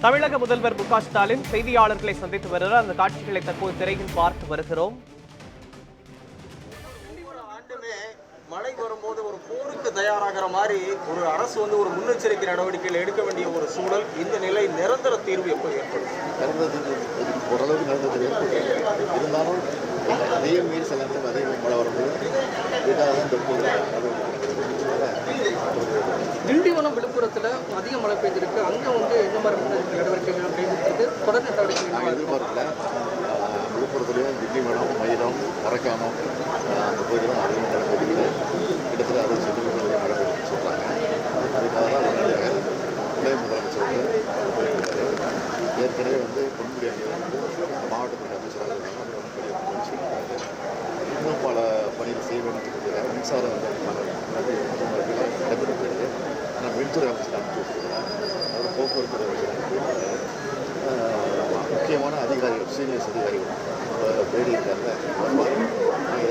தமிழக முதல்வர் மு க ஸ்டாலின் செய்தியாளர்களை சந்தித்து வருகிறார். அந்த காட்சிகளை தற்போது திரையில் பார்த்து வருகிறோம். மழை வரும்போது ஒரு போருக்கு தயாராகிற மாதிரி ஒரு அரசு ஒரு முன்னெச்சரிக்கை நடவடிக்கைகள் எடுக்க வேண்டிய ஒரு சூழல். இந்த நிலை நிரந்தர தீர்வு எப்போ ஏற்படும்? ஓரளவுக்கு நிரந்தர இருந்தாலும் அதே மீறி சில நேரம் அதே மழை வரும்போது திண்டிவனம் விழுப்புரத்தில் அதிக மழை பெய்திருக்கு. அங்கே எந்த மாதிரி முன்னெச்சரிக்கை நடவடிக்கைகள் பெய்திருக்கு? தொடர் நடவடிக்கைகள் எதிர்பார்க்கல. விழுப்புரத்துலேயும் திண்டிவனம், மயிலம், மரக்காணம் அந்த பகுதியிலும் அதிகம் மழை பெய்யுது. கிட்டத்தட்ட 60 சென்டிமீட்டர் மழை பெய்யுதுன்னு சொல்கிறாங்க. அதுக்காக தான் துணை முதலமைச்சர் ஏற்கனவே பொன்முடி அங்கே மாவட்டத்துக்கு அமைச்சராக இருக்காங்க. பெரிய முயற்சி இன்னும் பல பணிகள் செய்ய வேண்டும். மின்சாரம் நடைபெறுகிறது. ஆனால் மின்துறை அமைச்சர் அனுப்பி வச்சுருக்கிறார். அவர் போக்குவரத்து அமைச்சர் முக்கியமான அதிகாரிகள், சீனியர்ஸ் அதிகாரிகள் தேடி இருக்காங்க.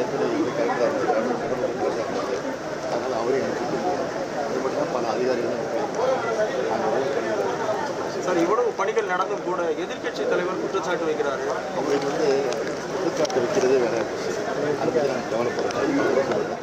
ஏற்கனவே கலெக்டராக இருந்தார், அதனால் அவரையும் அனுப்பிட்டு அது மட்டும் பல அதிகாரிகளும் சார், இவ்வளவு பணிகள் நடந்தும் கூட எதிர்க்கட்சி தலைவர் குற்றச்சாட்டு வைக்கிறாரு. அவருக்கு குற்றச்சாட்டு வைக்கிறதே வேற விஷயம். அதை பற்றி நாங்கள் கவலைப்படுறோம்.